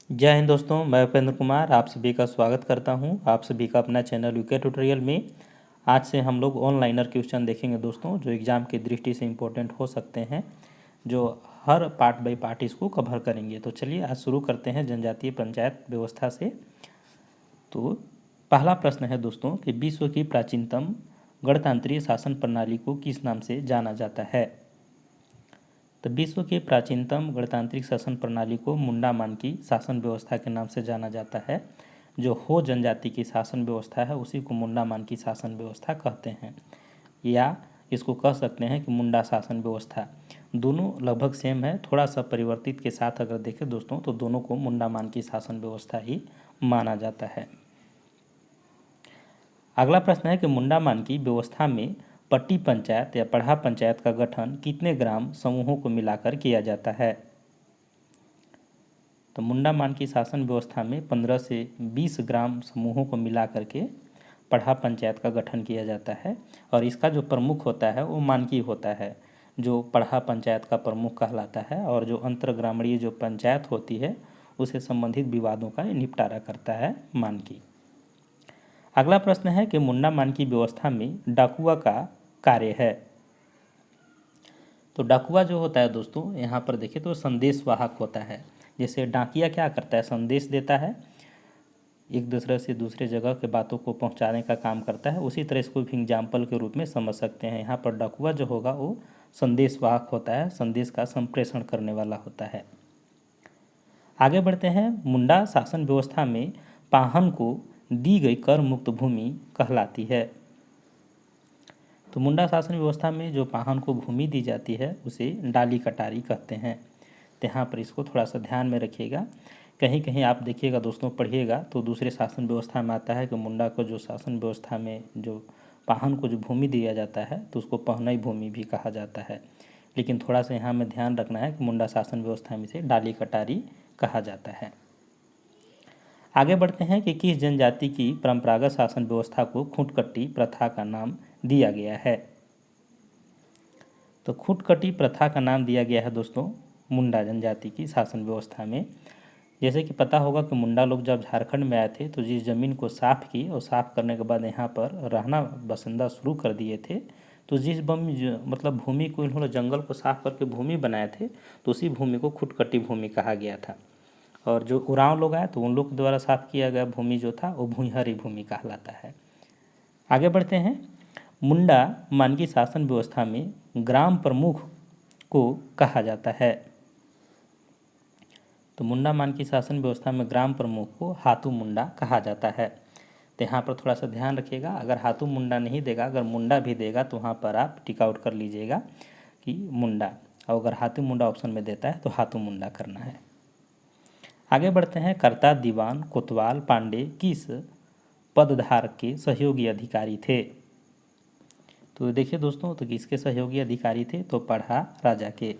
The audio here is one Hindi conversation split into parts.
जय हिंद दोस्तों, मैं उपेंद्र कुमार आप सभी का स्वागत करता हूं आप सभी का अपना चैनल यूके ट्यूटोरियल में। आज से हम लोग ऑनलाइनर क्वेश्चन देखेंगे दोस्तों, जो एग्ज़ाम की दृष्टि से इम्पोर्टेंट हो सकते हैं, जो हर पार्ट बाय पार्ट इसको कवर करेंगे। तो चलिए आज शुरू करते हैं जनजातीय पंचायत व्यवस्था से। तो पहला प्रश्न है दोस्तों कि विश्व की प्राचीनतम गणतांत्रिक शासन प्रणाली को किस नाम से जाना जाता है। तो विश्व के प्राचीनतम गणतांत्रिक शासन प्रणाली को मुंडा मानकी शासन व्यवस्था के नाम से जाना जाता है। जो हो जनजाति की शासन व्यवस्था है उसी को मुंडा मानकी शासन व्यवस्था कहते हैं, या इसको कह सकते हैं कि मुंडा शासन व्यवस्था। दोनों लगभग सेम है, थोड़ा सा परिवर्तित के साथ अगर देखें दोस्तों तो दोनों को मुंडा मानकी शासन व्यवस्था ही माना जाता है। अगला प्रश्न है कि मुंडा मानकी व्यवस्था में पट्टी पंचायत या पढ़ा पंचायत का गठन कितने ग्राम समूहों को मिलाकर किया जाता है। तो मुंडा मानकी शासन व्यवस्था में 15 से 20 ग्राम समूहों को मिलाकर के पढ़ा पंचायत का गठन किया जाता है, और इसका जो प्रमुख होता है वो मानकी होता है, जो पढ़ा पंचायत का प्रमुख कहलाता है, और जो अंतर्ग्रामीण जो पंचायत होती है उसे संबंधित विवादों का निपटारा करता है मानकी। अगला प्रश्न है कि मुंडा मानकी व्यवस्था में डाकुआ का कार्य है। तो डाकुआ जो होता है दोस्तों, यहाँ पर देखिए तो संदेश वाहक होता है। जैसे डाकिया क्या करता है, संदेश देता है, एक दूसरे से दूसरे जगह के बातों को पहुँचाने का काम करता है। उसी तरह इसको भी एग्जाम्पल के रूप में समझ सकते हैं। यहाँ पर डाकुआ जो होगा वो संदेश वाहक होता है, संदेश का संप्रेषण करने वाला होता है। आगे बढ़ते हैं। मुंडा शासन व्यवस्था में पाहन को दी गई कर मुक्त भूमि कहलाती है। तो मुंडा शासन व्यवस्था में जो पाहन को भूमि दी जाती है उसे डाली कटारी कहते हैं। तो यहाँ पर इसको थोड़ा सा ध्यान में रखिएगा। कहीं कहीं आप देखिएगा दोस्तों, पढ़िएगा तो दूसरे शासन व्यवस्था में आता है कि मुंडा को जो शासन व्यवस्था में जो पाहन को जो भूमि दिया जाता है तो उसको पहनई भूमि भी कहा जाता है। लेकिन थोड़ा सा यहाँ में ध्यान रखना है कि मुंडा शासन व्यवस्था में से डाली कटारी कहा जाता है। आगे बढ़ते हैं कि किस जनजाति की परंपरागत शासन व्यवस्था को खूंटकट्टी प्रथा का नाम दिया गया है। तो खूंटकट्टी प्रथा का नाम दिया गया है दोस्तों मुंडा जनजाति की शासन व्यवस्था में। जैसे कि पता होगा कि मुंडा लोग जब झारखंड में आए थे तो जिस ज़मीन को साफ़ की और साफ़ करने के बाद यहाँ पर रहना बसंदा शुरू कर दिए थे, तो जिस मतलब भूमि को इन्होंने जंगल को साफ़ करके भूमि बनाए थे तो उसी भूमि को खूंटकट्टी भूमि कहा गया था। और जो उरांव लोग आए तो उन लोग द्वारा साफ़ किया गया भूमि जो था वो भूइंहरी भूमि कहलाता है। आगे बढ़ते हैं। मुंडा मानकी शासन व्यवस्था में ग्राम प्रमुख को कहा जाता है। तो मुंडा मानकी शासन व्यवस्था में ग्राम प्रमुख को हाथू मुंडा कहा जाता है। तो यहाँ पर थोड़ा सा ध्यान रखिएगा, अगर हाथू मुंडा नहीं देगा, अगर मुंडा भी देगा तो वहाँ पर आप टिक आउट कर लीजिएगा कि मुंडा, और अगर हाथू मुंडा ऑप्शन में देता है तो हाथू मुंडा करना है। आगे बढ़ते हैं। कर्ता, दीवान, कोतवाल, पांडे किस पदधारक के सहयोगी अधिकारी थे। तो देखिए दोस्तों, तो किसके सहयोगी अधिकारी थे, तो पढ़ा राजा के।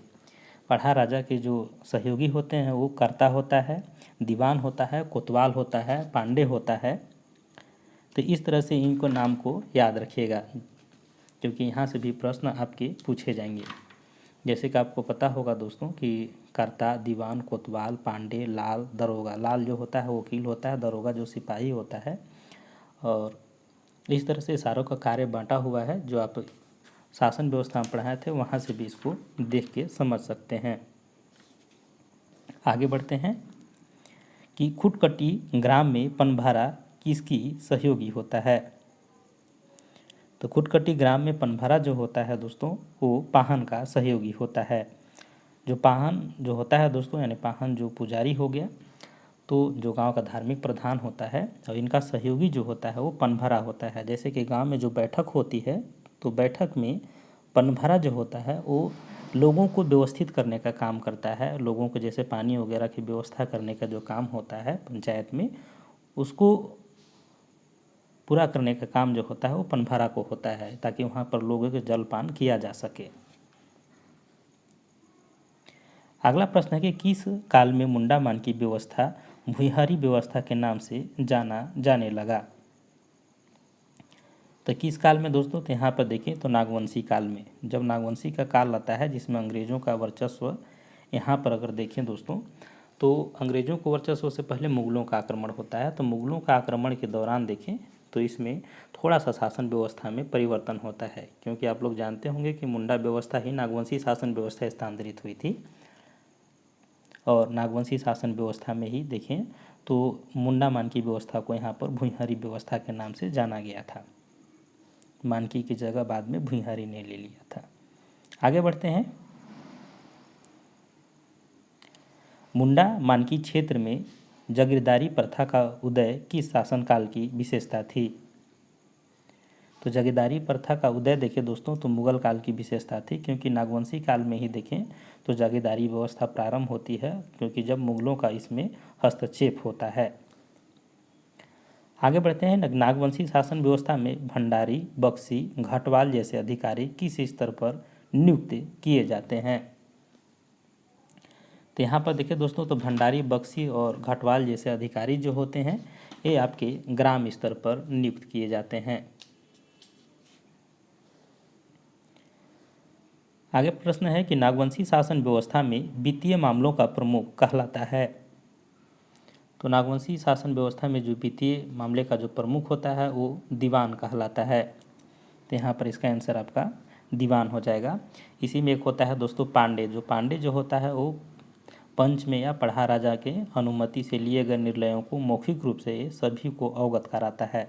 पढ़ा राजा के जो सहयोगी होते हैं वो कर्ता होता है, दीवान होता है, कोतवाल होता है, पांडे होता है। तो इस तरह से इनको नाम को याद रखिएगा, क्योंकि यहाँ से भी प्रश्न आपके पूछे जाएंगे। जैसे कि आपको पता होगा दोस्तों कि कर्ता, दीवान, कोतवाल, पांडे, लाल, दरोगा। लाल जो होता है वकील होता है, दरोगा जो सिपाही होता है, और इस तरह से सारों का कार्य बांटा हुआ है। जो आप शासन व्यवस्था में पढ़ाए थे वहाँ से भी इसको देख के समझ सकते हैं। आगे बढ़ते हैं कि खूंटकट्टी ग्राम में पनभारा किसकी सहयोगी होता है। तो खूंटकट्टी ग्राम में पनभारा जो होता है दोस्तों वो पाहन का सहयोगी होता है। जो पाहन जो होता है दोस्तों, यानी पाहन जो पुजारी हो गया, तो जो गांव का धार्मिक प्रधान होता है, और इनका सहयोगी जो होता है वो पनभारा होता है। जैसे कि गांव में जो बैठक होती है तो बैठक में पनभारा जो होता है वो लोगों को व्यवस्थित करने का काम करता है। लोगों को जैसे पानी वगैरह की व्यवस्था करने का जो काम होता है पंचायत में, उसको पूरा करने का काम जो होता है वो पनभारा को होता है, ताकि वहाँ पर लोगों को जलपान किया जा सके। अगला प्रश्न है कि किस काल में मुंडा मानकी व्यवस्था भुइंहारी व्यवस्था के नाम से जाना जाने लगा। तो किस काल में दोस्तों, तो यहाँ पर देखें तो नागवंशी काल में। जब नागवंशी का काल आता है जिसमें अंग्रेज़ों का वर्चस्व, यहाँ पर अगर देखें दोस्तों तो अंग्रेज़ों को वर्चस्व से पहले मुग़लों का आक्रमण होता है। तो मुग़लों का आक्रमण के दौरान देखें तो इसमें थोड़ा सा शासन व्यवस्था में परिवर्तन होता है, क्योंकि आप लोग जानते होंगे कि मुंडा व्यवस्था ही नागवंशी शासन व्यवस्था स्थानांतरित हुई थी। और नागवंशी शासन व्यवस्था में ही देखें तो मुंडा मानकी व्यवस्था को यहाँ पर भुइँहारी व्यवस्था के नाम से जाना गया था। मानकी की जगह बाद में भुइँहारी ने ले लिया था। आगे बढ़ते हैं। मुंडा मानकी क्षेत्र में जागीरदारी प्रथा का उदय किस शासनकाल की विशेषता थी? तो जागीरदारी प्रथा का उदय देखें दोस्तों तो मुगल काल की विशेषता थी, क्योंकि नागवंशी काल में ही देखें तो जागीरदारी व्यवस्था प्रारंभ होती है, क्योंकि जब मुगलों का इसमें हस्तक्षेप होता है। आगे बढ़ते हैं। नागवंशी शासन व्यवस्था में भंडारी, बख्शी, घाटवाल जैसे अधिकारी किस स्तर पर नियुक्त किए जाते हैं? तो यहाँ पर देखिए दोस्तों तो भंडारी, बख्शी और घाटवाल जैसे अधिकारी जो होते हैं ये आपके ग्राम स्तर पर नियुक्त किए जाते हैं। आगे प्रश्न है कि नागवंशी शासन व्यवस्था में वित्तीय मामलों का प्रमुख कहलाता है। तो नागवंशी शासन व्यवस्था में जो वित्तीय मामले का जो प्रमुख होता है वो दीवान कहलाता है। तो यहाँ पर इसका आंसर आपका दीवान हो जाएगा। इसी में एक होता है दोस्तों पांडे। जो पांडे जो होता है वो पंच में या पढ़ा राजा के अनुमति से लिए गए निर्णयों को मौखिक रूप से सभी को अवगत कराता है।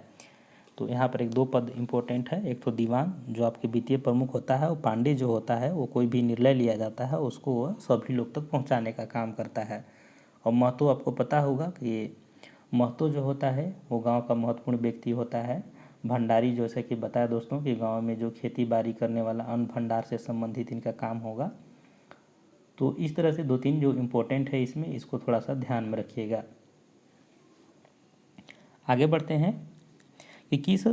तो यहाँ पर एक दो पद इम्पोर्टेंट है। एक तो दीवान जो आपके वित्तीय प्रमुख होता है, वो पांडे जो होता है वो कोई भी निर्णय लिया जाता है उसको वह सभी लोग तक पहुँचाने का काम करता है। और महतो आपको पता होगा कि ये महतो जो होता है वो गांव का महत्वपूर्ण व्यक्ति होता है। भंडारी जैसे कि बताया दोस्तों कि गांव में जो खेती बाड़ी करने वाला अन्न भंडार से संबंधित इनका काम होगा। तो इस तरह से दो तीन जो इम्पोर्टेंट है इसमें, इसको थोड़ा सा ध्यान में रखिएगा। आगे बढ़ते हैं कि किस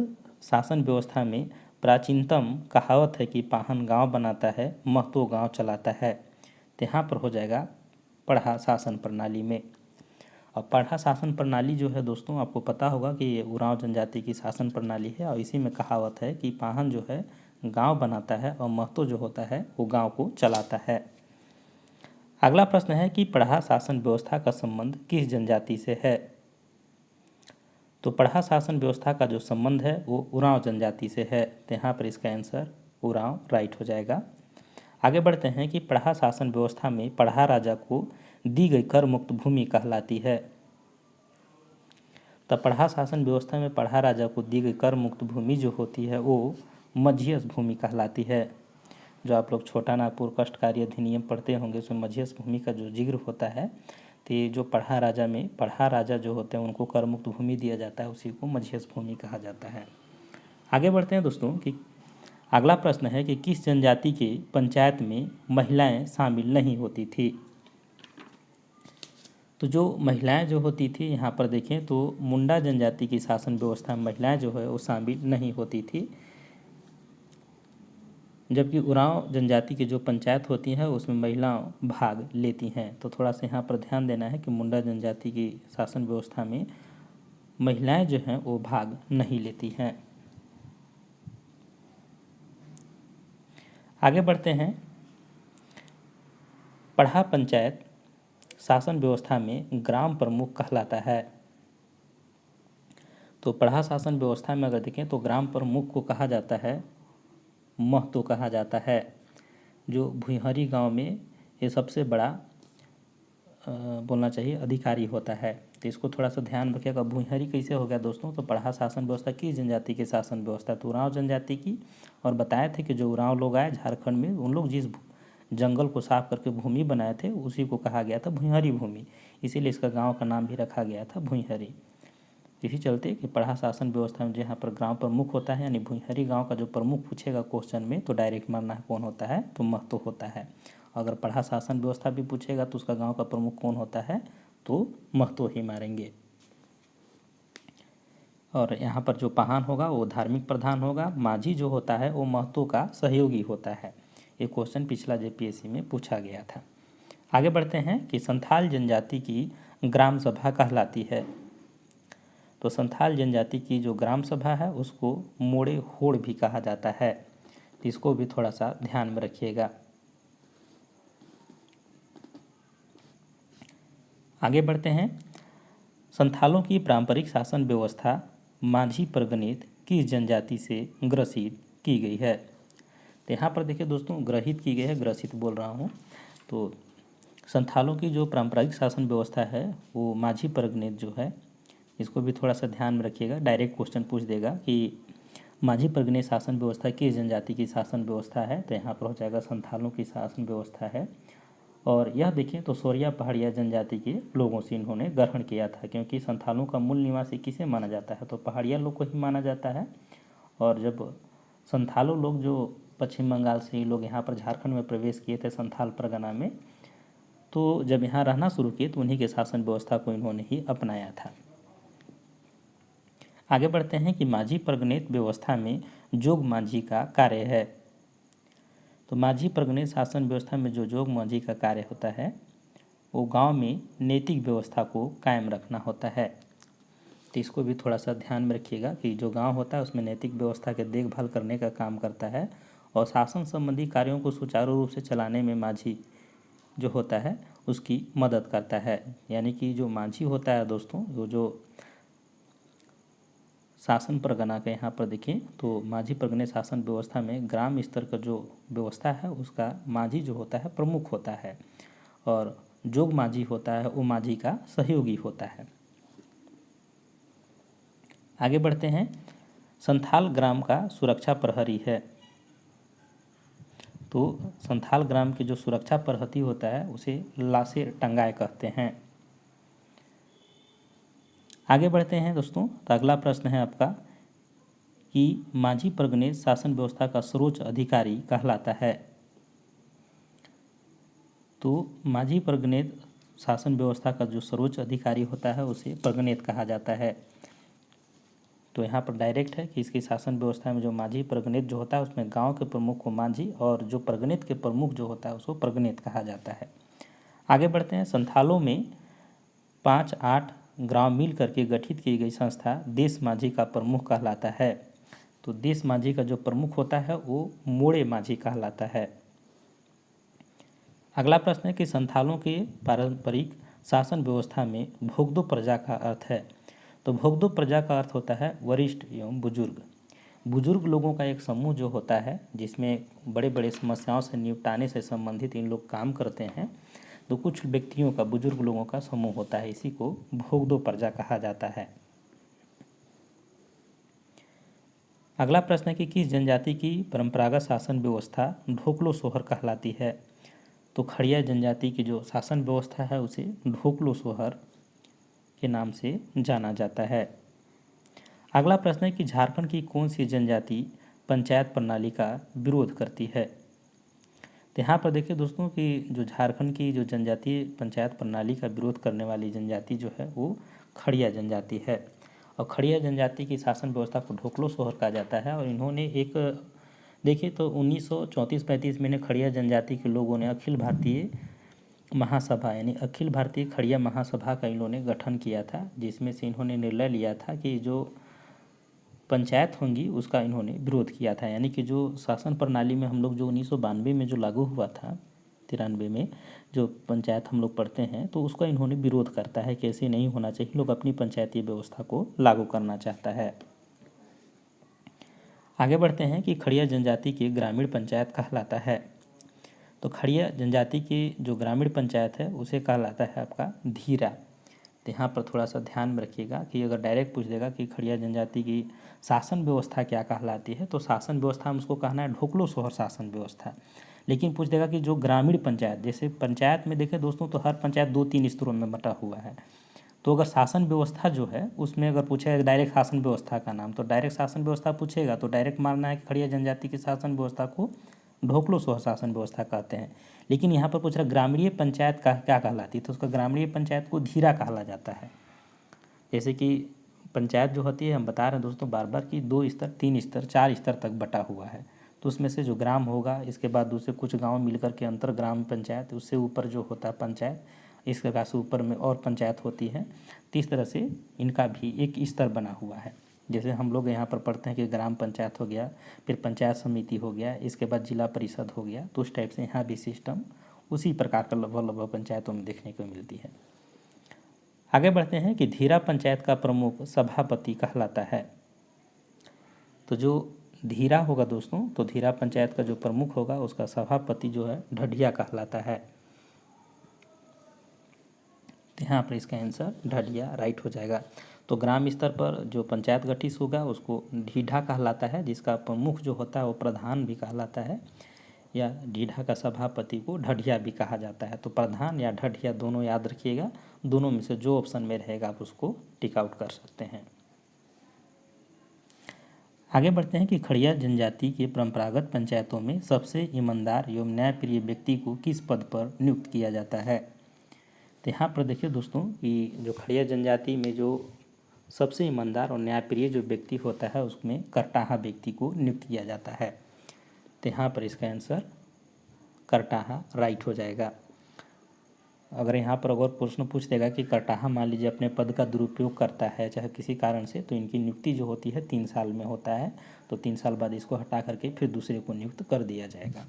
शासन व्यवस्था में प्राचीनतम कहावत है कि पाहन गांव बनाता है, महतो गांव चलाता है? तो यहाँ पर हो जाएगा पढ़ा शासन प्रणाली में। और पढ़ा शासन प्रणाली जो है दोस्तों आपको पता होगा कि ये उरांव जनजाति की शासन प्रणाली है, और इसी में कहावत है कि पाहन जो है गांव बनाता है और महतो जो होता है वो गांव को चलाता है। अगला प्रश्न है कि पढ़ा शासन व्यवस्था का संबंध किस जनजाति से है? तो पढ़ा शासन व्यवस्था का जो संबंध है वो उरांव जनजाति से है। तो यहाँ पर इसका आंसर उरांव राइट हो जाएगा। आगे बढ़ते हैं कि पढ़ा शासन व्यवस्था में पढ़ा राजा को दी गई कर मुक्त भूमि कहलाती है। तो पढ़ा शासन व्यवस्था में पढ़ा राजा को दी गई कर मुक्त भूमि जो होती है वो मझियस भूमि कहलाती है। जो आप लोग छोटा नागपुर कष्टकारी अधिनियम पढ़ते होंगे उसमें मझियस भूमि का जो जिक्र होता है, तो ये जो पढ़ा राजा में पढ़ा राजा जो होते हैं उनको कर मुक्त भूमि दिया जाता है, उसी को मझियस भूमि कहा जाता है। आगे बढ़ते हैं दोस्तों कि अगला प्रश्न है कि किस जनजाति के पंचायत में महिलाएं शामिल नहीं होती थी? तो जो महिलाएं जो होती थी यहाँ पर देखें तो मुंडा जनजाति की शासन व्यवस्था में महिलाएं जो है वो शामिल नहीं होती थी, जबकि उरांव जनजाति की जो पंचायत होती है उसमें महिलाएं भाग लेती हैं। तो थोड़ा सा यहाँ पर ध्यान देना है कि मुंडा जनजाति की शासन व्यवस्था में महिलाएं जो हैं वो भाग नहीं लेती हैं। आगे बढ़ते हैं। पढ़ा पंचायत शासन व्यवस्था में ग्राम प्रमुख कहलाता है। तो पढ़ा शासन व्यवस्था में अगर देखें तो ग्राम प्रमुख को कहा जाता है महतो कहा जाता है। जो भुइँहरी गांव में ये सबसे बड़ा बोलना चाहिए अधिकारी होता है। तो इसको थोड़ा सा ध्यान रखिएगा। भुइँहरी कैसे हो गया दोस्तों? तो पढ़ा शासन व्यवस्था किस जनजाति की शासन व्यवस्था? तो उरांव जनजाति की। और बताए थे कि जो उरांव लोग आए झारखंड में, उन लोग जिस जंगल को साफ करके भूमि बनाए थे उसी को कहा गया था भुइँहरी भूमि, इसीलिए इसका गांव का नाम भी रखा गया था भुइँहरी। इसी चलते कि पढ़ा शासन व्यवस्था में जहाँ पर गांव प्रमुख होता है, यानी भुइँहरी गांव का जो प्रमुख पूछेगा क्वेश्चन में तो डायरेक्ट मानना है कौन होता है? तो महतो होता है। अगर पढ़ा शासन व्यवस्था भी पूछेगा तो उसका गांव का प्रमुख कौन होता है? तो महतो ही मारेंगे। और यहाँ पर जो पाहन होगा वो धार्मिक प्रधान होगा। माझी जो होता है वो महतो का सहयोगी होता है। ये क्वेश्चन पिछला जेपीएससी में पूछा गया था। आगे बढ़ते हैं कि संथाल जनजाति की ग्राम सभा कहलाती है। तो संथाल जनजाति की जो ग्राम सभा है उसको मोड़े होड़ भी कहा जाता है। इसको भी थोड़ा सा ध्यान में रखिएगा। आगे बढ़ते हैं। संथालों की पारंपरिक शासन व्यवस्था माझी परगनेत किस जनजाति से ग्रसित की गई है? तो यहाँ पर देखिए दोस्तों, ग्रहित की गई है, ग्रसित बोल रहा हूँ। तो संथालों की जो पारंपरिक शासन व्यवस्था है वो माझी परगनेत जो है, इसको भी थोड़ा सा ध्यान में रखिएगा। डायरेक्ट क्वेश्चन पूछ देगा कि माझी परगनेत शासन व्यवस्था किस जनजाति की शासन व्यवस्था है, तो यहाँ पर हो जाएगा संथालों की शासन व्यवस्था है। और यह देखें तो सोरिया पहाड़िया जनजाति के लोगों से इन्होंने ग्रहण किया था, क्योंकि संथालों का मूल निवासी किसे माना जाता है, तो पहाड़िया लोग को ही माना जाता है। और जब संथालों लोग जो पश्चिम बंगाल से ही लोग यहाँ पर झारखंड में प्रवेश किए थे संथाल परगना में, तो जब यहाँ रहना शुरू किए तो उन्हीं के शासन व्यवस्था को इन्होंने ही अपनाया था। आगे बढ़ते हैं कि माझी परगनेत व्यवस्था में जोग माझी का कार्य है। तो माझी परगनेत शासन व्यवस्था में जो जोग माझी का कार्य होता है वो गांव में नैतिक व्यवस्था को कायम रखना होता है। तो इसको भी थोड़ा सा ध्यान में रखिएगा कि जो गांव होता है उसमें नैतिक व्यवस्था के देखभाल करने का काम करता है, और शासन संबंधी कार्यों को सुचारू रूप से चलाने में माझी जो होता है उसकी मदद करता है। यानी कि जो माझी होता है दोस्तों, वो जो शासन परगना का यहाँ पर देखें तो माझी परगने शासन व्यवस्था में ग्राम स्तर का जो व्यवस्था है उसका माझी जो होता है प्रमुख होता है, और जोग माझी होता है वो माझी का सहयोगी होता है। आगे बढ़ते हैं। संथाल ग्राम का सुरक्षा प्रहरी है। तो संथाल ग्राम के जो सुरक्षा प्रहरी होता है उसे लाशेर टंगाए कहते हैं। आगे बढ़ते हैं दोस्तों। तो अगला प्रश्न है आपका कि माझी परगने शासन व्यवस्था का सर्वोच्च अधिकारी कहलाता है। तो माझी परगनेत शासन व्यवस्था का जो सर्वोच्च अधिकारी होता है उसे परगनेत कहा जाता है। तो यहाँ पर डायरेक्ट है कि इसकी शासन व्यवस्था में जो माझी परगनेत जो होता है उसमें गांव के प्रमुख को माझी और जो परगनेत के प्रमुख जो होता है उसको परगनेत कहा जाता है। आगे बढ़ते हैं। संथालों में 5-8 ग्राम मिल करके गठित की गई संस्था देश माझी का प्रमुख कहलाता है। तो देश माझी का जो प्रमुख होता है वो मोड़े माझी कहलाता है। अगला प्रश्न है कि संथालों के पारंपरिक शासन व्यवस्था में भोगदो प्रजा का अर्थ है। तो भोगदो प्रजा का अर्थ होता है वरिष्ठ एवं बुजुर्ग। बुजुर्ग लोगों का एक समूह जो होता है जिसमें बड़े बड़े समस्याओं से निपटाने से संबंधित इन लोग काम करते हैं, तो कुछ व्यक्तियों का, बुजुर्ग लोगों का समूह होता है, इसी को भोगदो प्रजा कहा जाता है। अगला प्रश्न है कि किस जनजाति की परंपरागत शासन व्यवस्था ढोकलो सोहर कहलाती है। तो खड़िया जनजाति की जो शासन व्यवस्था है उसे ढोकलो सोहर के नाम से जाना जाता है। अगला प्रश्न है कि झारखंड की कौन सी जनजाति पंचायत प्रणाली का विरोध करती है। तो यहाँ पर देखिए दोस्तों कि जो झारखंड की जो जनजाति पंचायत प्रणाली का विरोध करने वाली जनजाति जो है वो खड़िया जनजाति है, और खड़िया जनजाति की शासन व्यवस्था को ढोकलो सोहर कहा जाता है। और इन्होंने एक देखिए तो 1934-35 में खड़िया जनजाति के लोगों ने अखिल भारतीय महासभा यानी अखिल भारतीय खड़िया महासभा का इन्होंने गठन किया था, जिसमें से इन्होंने निर्णय लिया था कि जो पंचायत होंगी उसका इन्होंने विरोध किया था। यानी कि जो शासन प्रणाली में हम लोग जो 1992 में जो लागू हुआ था, 93 में जो पंचायत हम लोग पढ़ते हैं, तो उसका इन्होंने विरोध करता है कि ऐसे नहीं होना चाहिए, लोग अपनी पंचायती व्यवस्था को लागू करना चाहता है। आगे बढ़ते हैं कि खड़िया जनजाति की ग्रामीण पंचायत कहलाता है। तो खड़िया जनजाति की जो ग्रामीण पंचायत है उसे कहलाता है आपका धीरा। तो यहाँ पर थोड़ा सा ध्यान में रखिएगा कि अगर डायरेक्ट पूछ देगा कि खड़िया जनजाति की शासन व्यवस्था क्या कहलाती है, तो शासन व्यवस्था में उसको कहना है ढोकलो सोहर शासन व्यवस्था। लेकिन पूछ देगा कि जो ग्रामीण पंचायत, जैसे पंचायत में देखें दोस्तों तो हर पंचायत 2-3 स्तरों में बटा हुआ है, तो अगर शासन व्यवस्था जो है उसमें अगर पूछेगा डायरेक्ट शासन व्यवस्था का नाम, तो डायरेक्ट शासन व्यवस्था पूछेगा तो डायरेक्ट मानना है कि खड़िया जनजाति की शासन व्यवस्था को ढोकलो सोहर शासन व्यवस्था कहते हैं। लेकिन यहाँ पर पूछ रहा ग्रामीण पंचायत का क्या कहलाती है, तो उसका ग्रामीण पंचायत को धीरा कहा जाता है। जैसे कि पंचायत जो होती है, हम बता रहे हैं दोस्तों बार बार कि 2 स्तर, 3 स्तर, 4 स्तर तक बटा हुआ है। तो उसमें से जो ग्राम होगा, इसके बाद दूसरे कुछ गांव मिलकर के अंतर ग्राम पंचायत, उससे ऊपर जो होता है पंचायत, इस प्रकार से ऊपर में और पंचायत होती है। तो इस तरह से इनका भी एक स्तर बना हुआ है। जैसे हम लोग यहाँ पर पढ़ते हैं कि ग्राम पंचायत हो गया, फिर पंचायत समिति हो गया, इसके बाद जिला परिषद हो गया, तो उस टाइप से यहाँ भी सिस्टम उसी प्रकार का लगभग पंचायतों में देखने को मिलती है। आगे बढ़ते हैं कि धीरा पंचायत का प्रमुख सभापति कहलाता है। तो जो धीरा होगा दोस्तों, तो धीरा पंचायत का जो प्रमुख होगा उसका सभापति जो है ढडिया कहलाता है। तो यहाँ पर इसका आंसर ढडिया राइट हो जाएगा। तो ग्राम स्तर पर जो पंचायत गठित होगा उसको ढीढ़ा कहलाता है, जिसका प्रमुख जो होता है वो प्रधान भी कहलाता है, या ढीढ़ा का सभापति को ढडिया भी कहा जाता है। तो प्रधान या ढडिया दोनों याद रखिएगा, दोनों में से जो ऑप्शन में रहेगा आप उसको टिक आउट कर सकते हैं। आगे बढ़ते हैं कि खड़िया जनजाति के परंपरागत पंचायतों में सबसे ईमानदार एवं न्यायप्रिय व्यक्ति को किस पद पर नियुक्त किया जाता है। तो यहाँ पर देखिए दोस्तों कि जो खड़िया जनजाति में जो सबसे ईमानदार और न्यायप्रिय जो व्यक्ति होता है उसमें करटाहा व्यक्ति को नियुक्त किया जाता है। तो यहाँ पर इसका आंसर करटाहा राइट हो जाएगा। अगर यहाँ पर अगर प्रश्न पूछ देगा कि करटाहा मान लीजिए अपने पद का दुरुपयोग करता है चाहे किसी कारण से, तो इनकी नियुक्ति जो होती है 3 साल में होता है। तो 3 साल बाद इसको हटा करके फिर दूसरे को नियुक्त कर दिया जाएगा।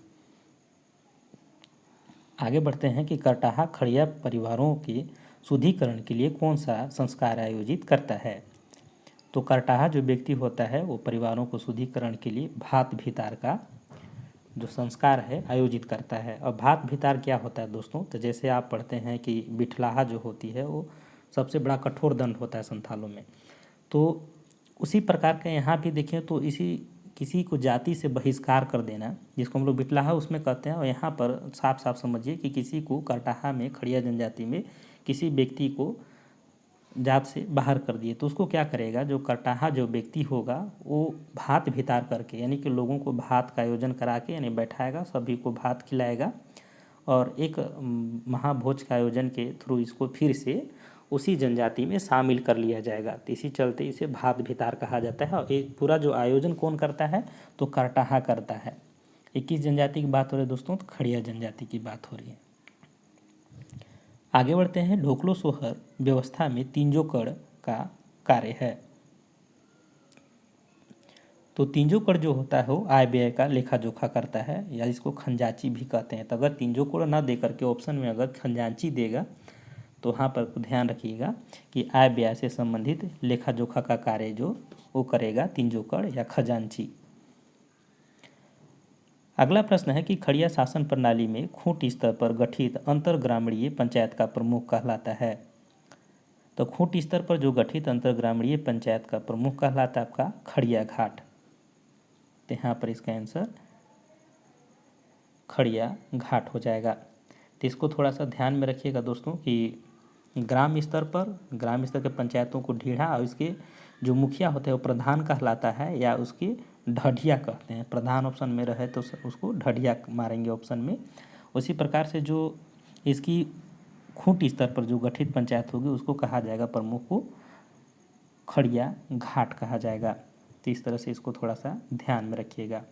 आगे बढ़ते हैं कि करटाहा खड़िया परिवारों के शुद्धिकरण के लिए कौन सा संस्कार आयोजित करता है। तो करटाहा जो व्यक्ति होता है वो परिवारों को शुद्धिकरण के लिए भात भितार का जो संस्कार है आयोजित करता है। और भात भितार क्या होता है दोस्तों, तो जैसे आप पढ़ते हैं कि बिठलाहा जो होती है वो सबसे बड़ा कठोर दंड होता है संथालों में, तो उसी प्रकार का यहाँ भी देखें तो इसी किसी को जाति से बहिष्कार कर देना जिसको हम लोग बिठलाहा उसमें कहते हैं। और यहाँ पर साफ साफ समझिए कि किसी को करटाहा में खड़िया जनजाति में किसी व्यक्ति को जात से बाहर कर दिए, तो उसको क्या करेगा, जो करटाहा जो व्यक्ति होगा वो भात भितार करके यानी कि लोगों को भात का आयोजन करा के यानी बैठाएगा, सभी को भात खिलाएगा और एक महाभोज का आयोजन के थ्रू इसको फिर से उसी जनजाति में शामिल कर लिया जाएगा। तो इसी चलते इसे भात भितार कहा जाता है। और एक पूरा जो आयोजन कौन करता है, तो करटाहा करता है। 21 जनजाति की बात हो रही है दोस्तों, तो खड़िया जनजाति की बात हो रही है। आगे बढ़ते हैं, ढोकलो सोहर व्यवस्था में तींजोकड़ का कार्य है। तो तींजोकड़ जो होता है वो आय व्यय का लेखा जोखा करता है, या इसको खंजाची भी कहते हैं। तो अगर तींजोकड़ ना दे करके ऑप्शन में अगर खंजाची देगा तो वहाँ पर ध्यान रखिएगा कि आय व्यय से संबंधित लेखा जोखा का कार्य जो वो करेगा तींजोकड़ या खजांची। अगला प्रश्न है कि खड़िया शासन प्रणाली में खूंट स्तर पर गठित अंतरग्रामीण पंचायत का प्रमुख कहलाता है। तो खूंट स्तर पर जो गठित अंतरग्रामीण पंचायत का प्रमुख कहलाता है आपका खड़िया घाट। तो यहाँ पर इसका आंसर खड़िया घाट हो जाएगा। तो इसको थोड़ा सा ध्यान में रखिएगा दोस्तों कि ग्राम स्तर के पंचायतों को ढीढ़ा और इसके जो मुखिया होते हैं वो प्रधान कहलाता है, या उसके ढडिया कहते हैं। प्रधान ऑप्शन में रहे तो उसको ढडिया मारेंगे ऑप्शन में। उसी प्रकार से जो इसकी खूंट स्तर पर जो गठित पंचायत होगी उसको कहा जाएगा प्रमुख को खड़िया घाट कहा जाएगा। तो इस तरह से इसको थोड़ा सा ध्यान में रखिएगा।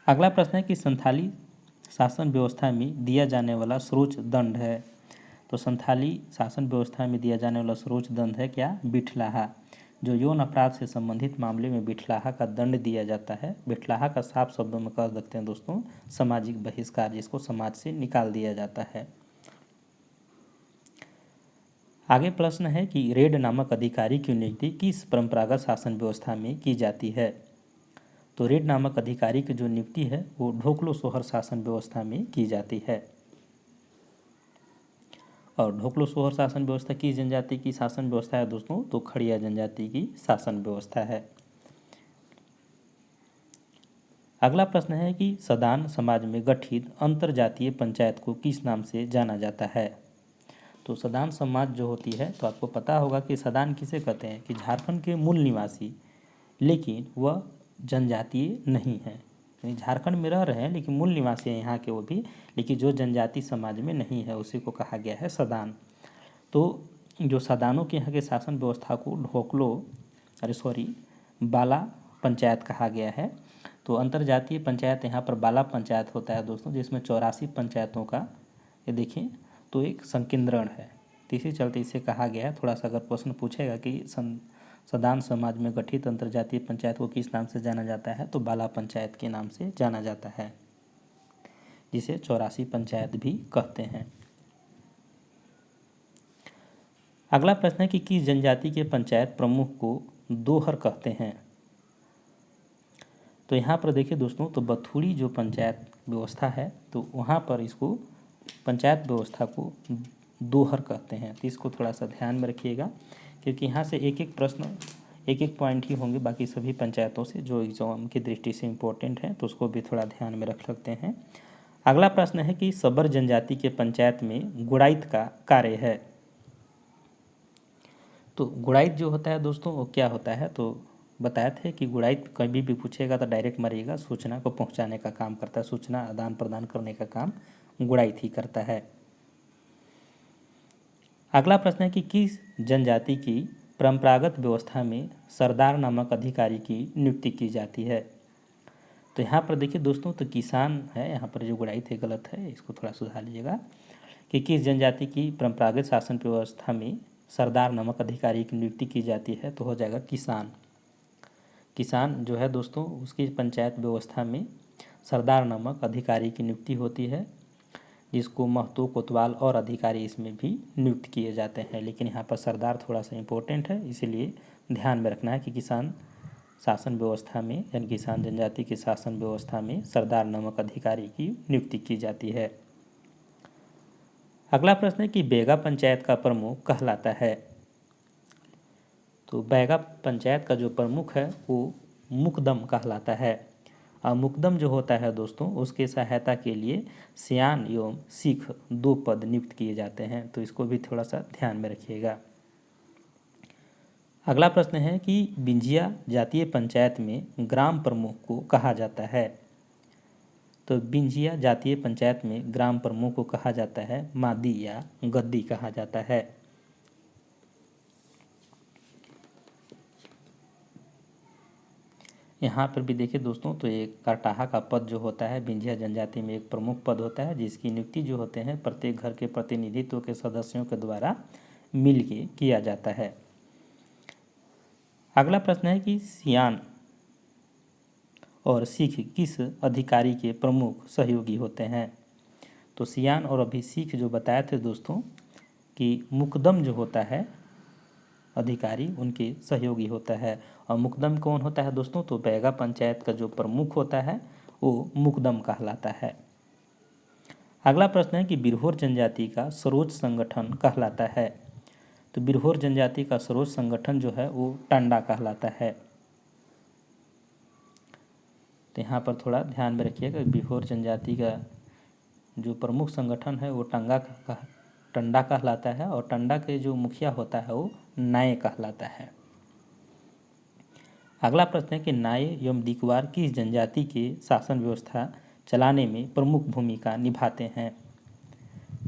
अगला प्रश्न है कि संथाली शासन व्यवस्था में दिया जाने वाला सर्वोच्च दंड है। तो संथाली शासन व्यवस्था में दिया जाने वाला सर्वोच्च दंड है क्या, बिठलाहा। जो यौन अपराध से संबंधित मामले में बिठलाहा का दंड दिया जाता है। बिठलाहा का साफ शब्दों में कह सकते हैं दोस्तों सामाजिक बहिष्कार, जिसको समाज से निकाल दिया जाता है। आगे प्रश्न है कि रेड नामक अधिकारी की नियुक्ति किस परंपरागत शासन व्यवस्था में की जाती है। तो रेड नामक अधिकारी की जो नियुक्ति है वो ढोकलो सोहर शासन व्यवस्था में की जाती है। और ढोकलो सोहर शासन व्यवस्था किस जनजाति की शासन व्यवस्था है दोस्तों, तो खड़िया जनजाति की शासन व्यवस्था है। अगला प्रश्न है कि सदान समाज में गठित अंतरजातीय पंचायत को किस नाम से जाना जाता है। तो सदान समाज जो होती है, तो आपको पता होगा कि सदान किसे कहते हैं कि झारखंड के मूल निवासी लेकिन वह जनजातीय नहीं है, यानी झारखंड में रह रहे हैं लेकिन मूल निवासी हैं यहाँ के वो भी, लेकिन जो जनजाति समाज में नहीं है उसी को कहा गया है सदान। तो जो सदानों के यहाँ के शासन व्यवस्था को बाला पंचायत कहा गया है। तो अंतरजातीय पंचायत यहाँ पर बाला पंचायत होता है दोस्तों, जिसमें 84 पंचायतों का ये देखें तो एक संकेंद्रण है। तो इसी चलते इसे कहा गया है। थोड़ा सा अगर प्रश्न पूछेगा कि सदान समाज में गठित अंतरजातीय पंचायत को किस नाम से जाना जाता है, तो बाला पंचायत के नाम से जाना जाता है, जिसे 84 पंचायत भी कहते हैं। अगला प्रश्न है कि किस जनजाति के पंचायत प्रमुख को दोहर कहते हैं। तो यहाँ पर देखिए दोस्तों, तो बथुड़ी जो पंचायत व्यवस्था है तो वहाँ पर इसको पंचायत व्यवस्था को दोहर कहते हैं। तो इसको थोड़ा सा ध्यान में रखिएगा, क्योंकि यहाँ से एक एक प्रश्न एक एक पॉइंट ही होंगे बाकी सभी पंचायतों से जो एग्जाम की दृष्टि से इम्पोर्टेंट है, तो उसको भी थोड़ा ध्यान में रख सकते हैं। अगला प्रश्न है कि सबर जनजाति के पंचायत में गुड़ाइत का कार्य है। तो गुड़ाइत जो होता है दोस्तों वो क्या होता है, तो बताए थे कि गुड़ाइत कभी भी पूछेगा तो डायरेक्ट मारिएगा, सूचना को पहुंचाने का काम करता है, सूचना आदान प्रदान करने का काम गुड़ाइत ही करता है। अगला प्रश्न है कि किस जनजाति की परंपरागत व्यवस्था में सरदार नामक अधिकारी की नियुक्ति की जाती है। तो यहाँ पर देखिए दोस्तों, तो किसान है, यहाँ पर जो गुड़ाइत है गलत है, इसको थोड़ा सुधार लीजिएगा कि किस जनजाति की परंपरागत शासन व्यवस्था में सरदार नामक अधिकारी की नियुक्ति की जाती है, तो हो जाएगा किसान। किसान जो है दोस्तों उसकी पंचायत व्यवस्था में सरदार नामक अधिकारी की नियुक्ति होती है, जिसको महतो, कोतवाल और अधिकारी इसमें भी नियुक्त किए जाते हैं। लेकिन यहाँ पर सरदार थोड़ा सा इम्पोर्टेंट है, इसीलिए ध्यान में रखना है कि किसान शासन व्यवस्था में यानी किसान जनजाति की शासन व्यवस्था में सरदार नामक अधिकारी की नियुक्ति की जाती है। अगला प्रश्न है कि बैगा पंचायत का प्रमुख कहलाता है। तो बैगा पंचायत का जो प्रमुख है वो मुकदम कहलाता है। और मुकदम जो होता है दोस्तों उसके सहायता के लिए सियान एवं सिख 2 पद नियुक्त किए जाते हैं, तो इसको भी थोड़ा सा ध्यान में रखिएगा। अगला प्रश्न है कि बिंझिया जातीय पंचायत में ग्राम प्रमुख को कहा जाता है। तो बिंझिया जातीय पंचायत में ग्राम प्रमुख को कहा जाता है मादी या गद्दी कहा जाता है। यहाँ पर भी देखिए दोस्तों, तो एक काटाहा का पद जो होता है बिंझिया जनजाति में एक प्रमुख पद होता है, जिसकी नियुक्ति जो होते हैं प्रत्येक घर के प्रतिनिधित्व के सदस्यों के द्वारा मिल के किया जाता है। अगला प्रश्न है कि सियान और सिख किस अधिकारी के प्रमुख सहयोगी होते हैं। तो सियान और अभी सिख जो बताए थे दोस्तों कि मुकदम जो होता है अधिकारी उनके सहयोगी होता है। और मुकदम कौन होता है दोस्तों, तो बैगा पंचायत का जो प्रमुख होता है वो मुकदम कहलाता है। अगला प्रश्न है कि बिरहोर जनजाति का सरोज संगठन कहलाता है। तो बिरहोर जनजाति का सरोज संगठन जो है वो टांडा कहलाता है। तो यहाँ पर थोड़ा ध्यान में रखिएगा, बिरहोर जनजाति का जो प्रमुख संगठन है वो टंडा कहलाता है, और टंडा के जो मुखिया होता है वो नाये कहलाता है। अगला प्रश्न है कि नाये एवं दिकवार किस जनजाति के शासन व्यवस्था चलाने में प्रमुख भूमिका निभाते हैं।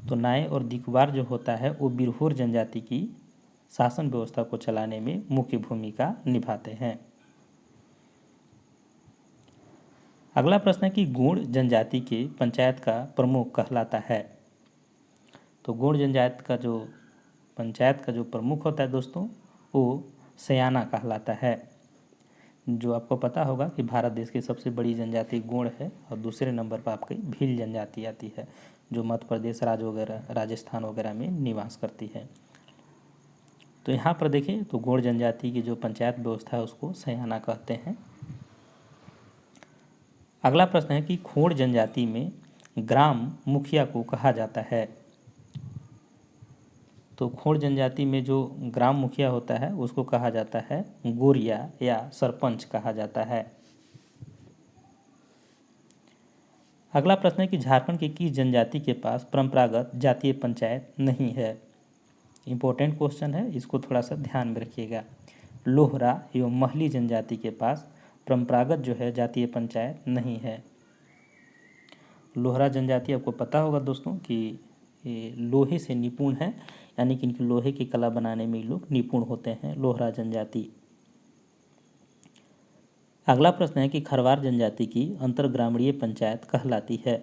तो नाये और दिकवार जो होता है वो बिरहोर जनजाति की शासन व्यवस्था को चलाने में मुख्य भूमिका निभाते हैं। अगला प्रश्न है कि गोंड जनजाति के पंचायत का प्रमुख कहलाता है। तो गोंड जनजाति का जो पंचायत का जो प्रमुख होता है दोस्तों वो सयाना कहलाता है। जो आपको पता होगा कि भारत देश की सबसे बड़ी जनजाति गोंड है, और दूसरे नंबर पर आपकी भील जनजाति आती है जो मध्य प्रदेश राज्य वगैरह राजस्थान वगैरह में निवास करती है। तो यहाँ पर देखें तो गोंड जनजाति की जो पंचायत व्यवस्था है उसको सयाना कहते हैं। अगला प्रश्न है कि खोड़ जनजाति में ग्राम मुखिया को कहा जाता है। तो खोड़ जनजाति में जो ग्राम मुखिया होता है उसको कहा जाता है गोरिया या सरपंच कहा जाता है। अगला प्रश्न है कि झारखंड की किस जनजाति के पास परंपरागत जातीय पंचायत नहीं है। इम्पोर्टेंट क्वेश्चन है, इसको थोड़ा सा ध्यान में रखिएगा। लोहरा एवं महली जनजाति के पास परंपरागत जो है जातीय पंचायत नहीं है। लोहरा जनजाति आपको पता होगा दोस्तों कि ये लोहे से निपुण है, यानी कि इनकी लोहे की कला बनाने में लोग निपुण होते हैं, लोहरा जनजाति। अगला प्रश्न है कि खरवार जनजाति की अंतर्ग्रामीय पंचायत कहलाती है।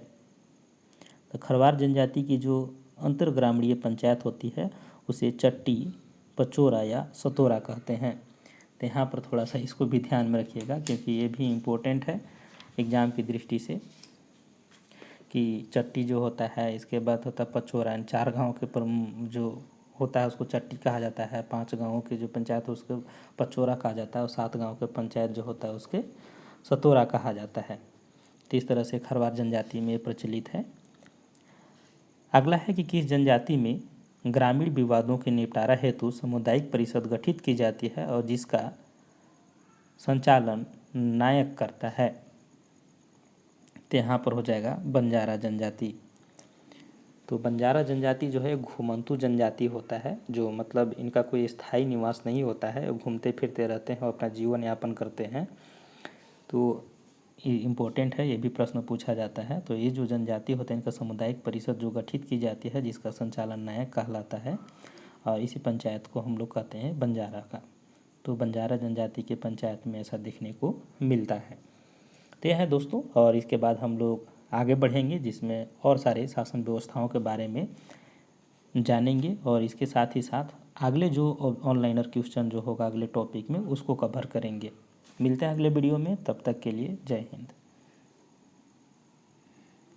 तो खरवार जनजाति की जो अंतर्ग्रामीय पंचायत होती है उसे चट्टी, पचोरा या सतोरा कहते हैं। तो यहाँ पर थोड़ा सा इसको भी ध्यान में रखिएगा, क्योंकि ये भी इम्पोर्टेंट है एग्जाम की दृष्टि से कि चट्टी जो होता है, इसके बाद होता है पचोरा। इन 4 गांव के जो होता है उसको चट्टी कहा जाता है, 5 गाँवों के जो पंचायत है उसको पचोरा कहा जाता है, और 7 गाँव के पंचायत जो होता है उसके सतोरा कहा जाता है। तो इस तरह से खरवार जनजाति में प्रचलित है। अगला है कि किस जनजाति में ग्रामीण विवादों के निपटारा हेतु सामुदायिक परिषद गठित की जाती है और जिसका संचालन नायक करता है। तो यहाँ पर हो जाएगा बंजारा जनजाति। तो बंजारा जनजाति जो है घुमंतू जनजाति होता है, जो मतलब इनका कोई स्थायी निवास नहीं होता है, घूमते फिरते रहते हैं और अपना जीवन यापन करते हैं। तो ये इम्पोर्टेंट है, ये भी प्रश्न पूछा जाता है। तो ये जो जनजाति होते हैं इनका सामुदायिक परिषद जो गठित की जाती है जिसका संचालन नायक कहलाता है, और इसी पंचायत को हम लोग कहते हैं बंजारा का। तो बंजारा जनजाति के पंचायत में ऐसा देखने को मिलता है। तो यह है दोस्तों, और इसके बाद हम लोग आगे बढ़ेंगे जिसमें और सारे शासन व्यवस्थाओं के बारे में जानेंगे, और इसके साथ ही साथ अगले जो ऑनलाइनर क्वेश्चन जो होगा अगले टॉपिक में उसको कवर करेंगे। मिलते हैं अगले वीडियो में, तब तक के लिए जय हिंद।